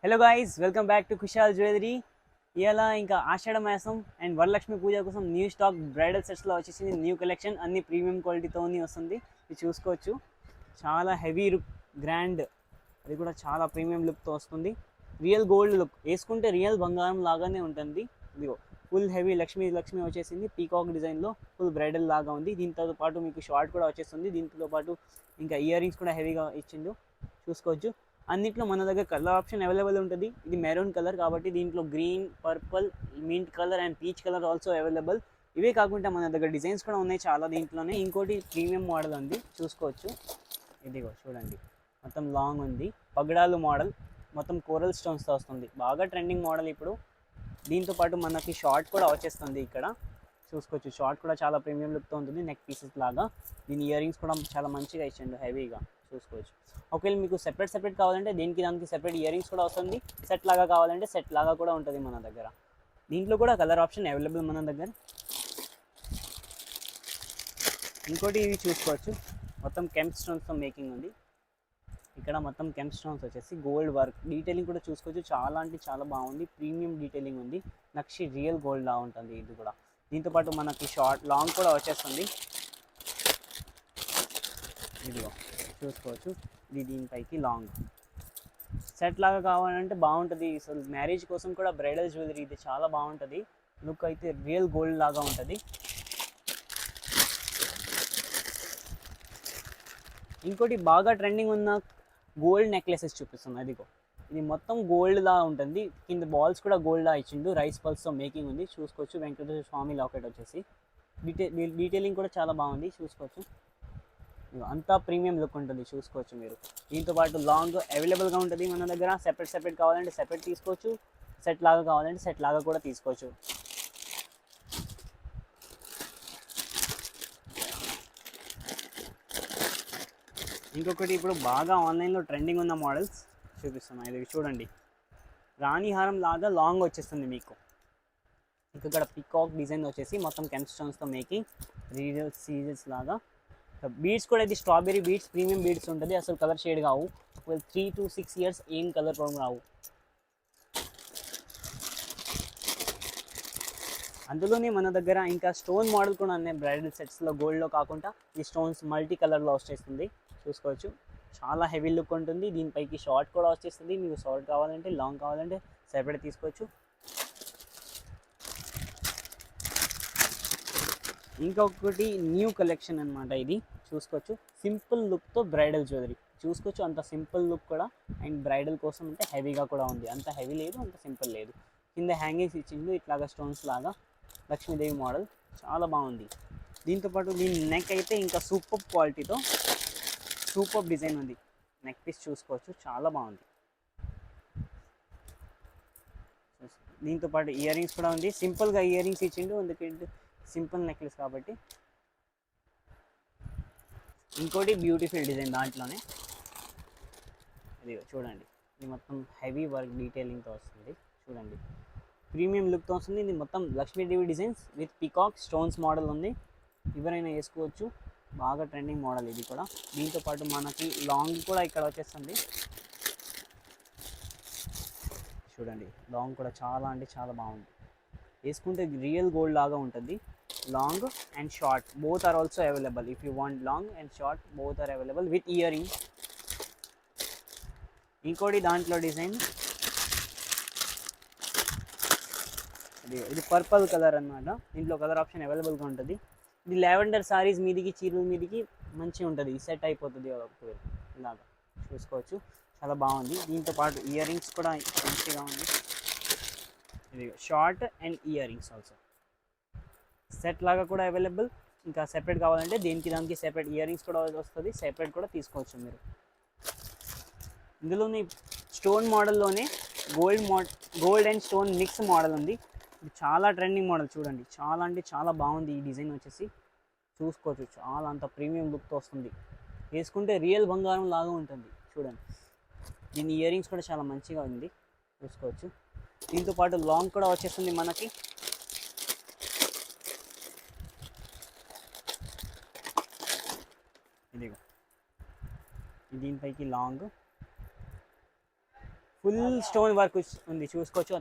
Hello guys, welcome back to Kushal jewellery. ఇవాళ ఇంకా ఆషాఢ మాసం అండ్ వరలక్ష్మి పూజ కోసం న్యూ స్టాక్ బ్రైడల్ సెట్స్లో వచ్చేసింది. న్యూ కలెక్షన్ అన్ని ప్రీమియం క్వాలిటీతో వస్తుంది. ఇది చూసుకోవచ్చు, చాలా హెవీ లుక్, గ్రాండ్, అది కూడా చాలా ప్రీమియం లుక్తో వస్తుంది. రియల్ గోల్డ్ లుక్, వేసుకుంటే రియల్ బంగారం లాగానే ఉంటుంది. ఇదిగో ఫుల్ హెవీ లక్ష్మి లక్ష్మి వచ్చేసింది. పీకాక్ డిజైన్లో ఫుల్ బ్రైడల్ లాగా ఉంది. దీంతో పాటు మీకు షార్ట్ కూడా వచ్చేస్తుంది. దీంతో పాటు ఇంకా ఇయర్ రింగ్స్ కూడా హెవీగా ఇచ్చిండు, చూసుకోవచ్చు. అన్నిట్లో మన దగ్గర కలర్ ఆప్షన్ అవైలబుల్ ఉంటుంది. ఇది మెరూన్ కలర్ కాబట్టి దీంట్లో green, purple, mint colour and peach colour also available. ఇవే కాకుండా మన దగ్గర డిజైన్స్ కూడా ఉన్నాయి చాలా దీంట్లోనే. ఇంకోటి ప్రీమియం మోడల్ ఉంది, చూసుకోవచ్చు. ఇదిగో చూడండి, మొత్తం లాంగ్ ఉంది, పగడాలు మోడల్, మొత్తం కోరల్ స్టోన్స్తో వస్తుంది. బాగా ట్రెండింగ్ మోడల్ ఇప్పుడు. దీంతో పాటు మనకి షార్ట్ కూడా వచ్చేస్తుంది ఇక్కడ, చూసుకోవచ్చు. షార్ట్ కూడా చాలా ప్రీమియం లుక్తో ఉంటుంది, నెక్ పీసెస్ లాగా. దీని ఇయర్ రింగ్స్ కూడా చాలా మంచిగా ఇచ్చిండు, హెవీగా, చూసుకోవచ్చు. ఒకవేళ మీకు సెపరేట్ కావాలంటే దానికి సెపరేట్ ఇయర్ రింగ్స్ కూడా వస్తుంది. సెట్ లాగా కావాలంటే సెట్ లాగా కూడా ఉంటుంది మన దగ్గర. దీంట్లో కూడా కలర్ ఆప్షన్ అవైలబుల్ మన దగ్గర. ఇంకోటి ఇవి చూసుకోవచ్చు, మొత్తం కెంప్ స్టోన్స్తో మేకింగ్ ఉంది. ఇక్కడ మొత్తం కెంప్ స్టోన్స్ వచ్చేసి గోల్డ్ వర్క్, డీటెయిలింగ్ కూడా చూసుకోవచ్చు. చాలా అంటే చాలా బాగుంది, ప్రీమియం డీటెయిలింగ్ ఉంది. నక్షి రియల్ గోల్డ్ లా ఉంటుంది ఇది కూడా. దీంతోపాటు మనకి షార్ట్ లాంగ్ కూడా వచ్చేస్తుంది. ఇదిగో చూసుకోవచ్చు, ఇది దీనిపైకి లాంగ్ సెట్ లాగా కావాలంటే బాగుంటుంది. అసలు మ్యారేజ్ కోసం కూడా బ్రైడల్ జ్యువెలరీ ఇది చాలా బాగుంటుంది. లుక్ అయితే రియల్ గోల్డ్ లాగా ఉంటుంది. ఇంకోటి బాగా ట్రెండింగ్ ఉన్న గోల్డ్ నెక్లెసెస్ చూపిస్తున్నాను. అదిగో, ఇది మొత్తం గోల్డ్ లా ఉంటుంది. కింద బాల్స్ కూడా గోల్డ్ లా ఇచ్చిండు, రైస్ పల్స్తో మేకింగ్ ఉంది, చూసుకోవచ్చు. వెంకటేశ్వర స్వామి లాకెట్ వచ్చేసి డీటెయిలింగ్ కూడా చాలా బాగుంది, చూసుకోవచ్చు. అంతా ప్రీమియం లుక్ ఉంటుంది, చూసుకోవచ్చు మీరు. దీంతో పాటు లాంగ్ అవైలబుల్గా ఉంటుంది మన దగ్గర. సెపరేట్ కావాలంటే సెపరేట్ తీసుకోవచ్చు, సెట్ లాగా కావాలంటే సెట్ లాగా కూడా తీసుకోవచ్చు. ఇంకొకటి ఇప్పుడు బాగా ఆన్లైన్లో ట్రెండింగ్ ఉన్న మోడల్స్ చూపిస్తున్నాను. ఇది చూడండి, రాణిహారం లాగా లాంగ్ వచ్చేస్తుంది మీకు. ఇక్కడ పికాక్ డిజైన్ వచ్చేసి మొత్తం కెంప్ స్టోన్స్తో మేకింగ్, రీజల్ సీజెస్ లాగా. బీడ్స్ కూడా ఇది స్ట్రాబెరీ బీడ్స్, ప్రీమియం బీడ్స్ ఉంటుంది. అసలు కలర్ షేడ్ కావు. 3 to 6 years ఏం కలర్ ప్రాబ్లం రావు. అందులోనే మన దగ్గర ఇంకా స్టోన్ మోడల్ కూడా ఉన్నాయి బ్రైడల్ సెట్స్లో. గోల్డ్లో కాకుండా ఈ స్టోన్స్ మల్టీ కలర్లో వచ్చేస్తుంది, చూసుకోవచ్చు. చాలా హెవీ లుక్ ఉంటుంది. దీనిపైకి షార్ట్ కూడా వచ్చేస్తుంది. మీకు షార్ట్ కావాలంటే, లాంగ్ కావాలంటే సెపరేట్ తీసుకోవచ్చు. ఇంకొకటి న్యూ కలెక్షన్ అనమాట ఇది, చూసుకోవచ్చు. సింపుల్ లుక్తో బ్రైడల్ జ్యువెలరీ, చూసుకోవచ్చు. అంత సింపుల్ లుక్ కూడా, అండ్ బ్రైడల్ కోసం అంటే హెవీగా కూడా ఉంది. అంత హెవీ లేదు, అంత సింపుల్ లేదు. కింద హ్యాంగింగ్స్ ఇచ్చిండు ఇట్లాగా స్టోన్స్ లాగా, లక్ష్మీదేవి మోడల్, చాలా బాగుంది. దీంతోపాటు దీని నెక్ అయితే ఇంకా సూపర్ క్వాలిటీతో సూపర్ డిజైన్ ఉంది. నెక్ పీస్ చూసుకోవచ్చు, చాలా బాగుంది. దీంతోపాటు ఇయర్ రింగ్స్ కూడా ఉంది. సింపుల్గా ఇయర్ రింగ్స్ ఇచ్చిండు, ఎందుకంటే సింపుల్ నెక్లెస్ కాబట్టి. ఇంకోటి బ్యూటిఫుల్ డిజైన్ దాంట్లోనే, ఇది చూడండి. ఇది మొత్తం హెవీ వర్క్ డీటెయిలింగ్తో వస్తుంది, చూడండి. ప్రీమియం లుక్తో వస్తుంది. ఇది మొత్తం Lakshmidevi designs with peacock stones model ఉంది. ఎవరైనా వేసుకోవచ్చు, బాగా ట్రెండింగ్ మోడల్ ఇది కూడా. దీంతోపాటు మనకి లాంగ్ కూడా ఇక్కడ వచ్చేస్తుంది, చూడండి. లాంగ్ కూడా చాలా అంటే చాలా బాగుంది. వేసుకుంటే రియల్ గోల్డ్ లాగా ఉంటుంది. Long and short both are also available. If you want long and short, both are available with earring. ఇంకోటి దాంట్లో డిజైన్, ఇది పర్పుల్ కలర్ అనమాట. దీంట్లో కలర్ ఆప్షన్ అవైలబుల్గా ఉంటుంది. ఇది లావెండర్ సారీస్ మీదికి, చీరల మీదికి మంచిగా ఉంటుంది, సెట్ అయిపోతుంది ఇలాగా, చూసుకోవచ్చు. చాలా బాగుంది. దీంతో పాటు ఇయర్ రింగ్స్ కూడా మంచిగా ఉంది. ఇది short and ear rings also set లాగా కూడా అవైలబుల్. ఇంకా సెపరేట్ కావాలంటే దానికి సెపరేట్ ఇయర్ రింగ్స్ కూడా వస్తుంది, సెపరేట్ కూడా తీసుకోవచ్చు మీరు. ఇందులోనే స్టోన్ మోడల్లోనే gold and stone mix model ఉంది. ఇది చాలా ట్రెండింగ్ మోడల్, చూడండి. చాలా అంటే చాలా బాగుంది ఈ డిజైన్ వచ్చేసి, చూసుకోవచ్చు. చాలా అంత ప్రీమియం లుక్తో వస్తుంది. వేసుకుంటే రియల్ బంగారం లాగా ఉంటుంది, చూడండి. దీని ఇయర్ రింగ్స్ కూడా చాలా మంచిగా ఉంది, చూసుకోవచ్చు. దీంతో పాటు లాంగ్ కూడా వచ్చేస్తుంది మనకి. ఇదిగో, దీనిపైకి లాంగ్ ఫుల్ స్టోన్ వర్క్ ఉంది, చూసుకోవచ్చు.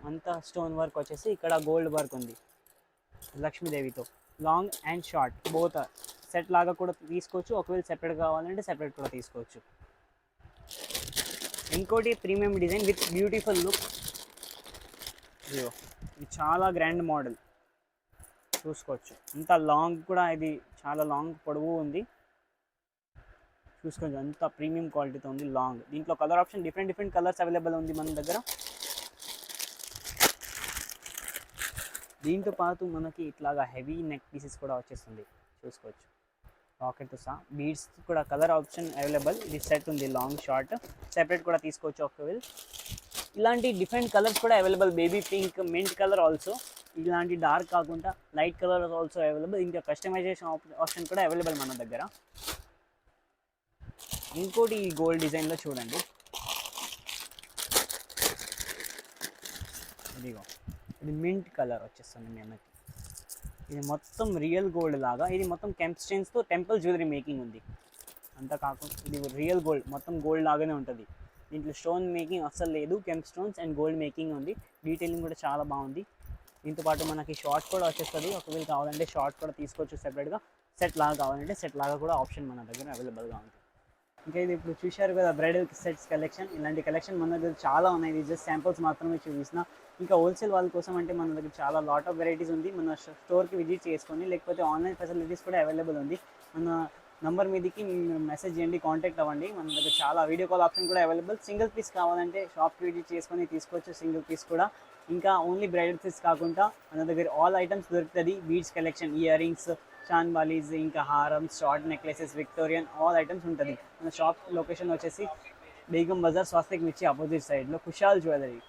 అంతా స్టోన్ వర్క్ వచ్చేసి ఇక్కడ గోల్డ్ వర్క్ ఉంది లక్ష్మీదేవితో. Long and short both set లాగా కూడా తీసుకోవచ్చు, ఒకవేళ సెపరేట్ కావాలంటే సెపరేట్ కూడా తీసుకోవచ్చు. ఇంకోటి premium design with beautiful look. ఇది చాలా గ్రాండ్ మోడల్, చూసుకోవచ్చు. ఇంత లాంగ్ కూడా, ఇది చాలా లాంగ్ పొడవు ఉంది, చూసుకోవచ్చు. అంత ప్రీమియం క్వాలిటీతో ఉంది లాంగ్. దీంట్లో colour option different colours available ఉంది మన దగ్గర. దీంతో పాటు మనకి ఇట్లాగా హెవీ నెక్ పీసెస్ కూడా వచ్చేస్తుంది, చూసుకోవచ్చు. రాకెట్తో సహా బీడ్స్ కూడా కలర్ ఆప్షన్ అవైలబుల్. ఇది సెట్ ఉంది లాంగ్ షార్ట్, సెపరేట్ కూడా తీసుకోవచ్చు ఒకవేళ. ఇలాంటి డిఫరెంట్ కలర్స్ కూడా available, baby pink, mint colour also. ఇలాంటి డార్క్ కాకుండా లైట్ కలర్ ఆల్సో అవైలబుల్. ఇంకా కస్టమైజేషన్ ఆప్షన్ కూడా అవైలబుల్ మన దగ్గర. ఇంకోటి ఈ గోల్డ్ డిజైన్లో చూడండి, ఇదిగో ఇది మింట్ కలర్ వచ్చేస్తుంది మనకి. ఇది మొత్తం రియల్ గోల్డ్ లాగా, ఇది మొత్తం కెంప్ స్టైన్స్తో టెంపుల్ జ్యువెలరీ మేకింగ్ ఉంది. అంతా కాకుండా ఇది రియల్ గోల్డ్, మొత్తం గోల్డ్ లాగానే ఉంటుంది. దీంట్లో స్టోన్ మేకింగ్ అస్సలు లేదు, kemp stones and gold making ఉంది. డీటెయిలింగ్ కూడా చాలా బాగుంది. దీంతో పాటు మనకి షార్ట్ కూడా వచ్చేస్తుంది, ఒకవేళ కావాలంటే షార్ట్ కూడా తీసుకోవచ్చు సెపరేట్గా. సెట్ లాగా కావాలంటే సెట్ లాగా కూడా ఆప్షన్ మన దగ్గర అవైలబుల్గా ఉంది. ఇంకా ఇది ఇప్పుడు చూశారు కదా బ్రైడల్ సెట్స్ కలెక్షన్. ఇలాంటి కలెక్షన్ మన దగ్గర చాలా ఉన్నాయి, ఇది జస్ట్ శాంపుల్స్ మాత్రమే చూపిస్తున్నా. ఇంకా హోల్సేల్ వాళ్ళ కోసం అంటే మన దగ్గర చాలా లాట్ ఆఫ్ వెరైటీస్ ఉంది. మన స్టోర్కి విజిట్ చేసుకొని, లేకపోతే ఆన్లైన్ ఫెసిలిటీస్ కూడా అవైలబుల్ ఉంది. మన నంబర్ మీదకి మెసేజ్ చేయండి, కాంటాక్ట్ అవ్వండి. మన దగ్గర చాలా వీడియో కాల్ ఆప్షన్ కూడా అవైలబుల్. సింగిల్ పీస్ కావాలంటే షాప్కి విజిట్ చేసుకొని తీసుకోవచ్చు, సింగిల్ పీస్ కూడా. ఇంకా ఓన్లీ బ్రైడల్ పీస్ కాకుండా మన దగ్గర ఆల్ ఐటమ్స్ దొరుకుతుంది. బీడ్స్ కలెక్షన్, ఇయర్ రింగ్స్, చాన్ బాలీస్, ఇంకా హారం, short necklaces, Victorian all items ఉంటుంది. మన షాప్ లొకేషన్ వచ్చేసి బేగం బజార్, స్వాస్తిక్ మిర్చి ఆపోజిట్ సైడ్లో కుషాల్ జ్యువెలరీ.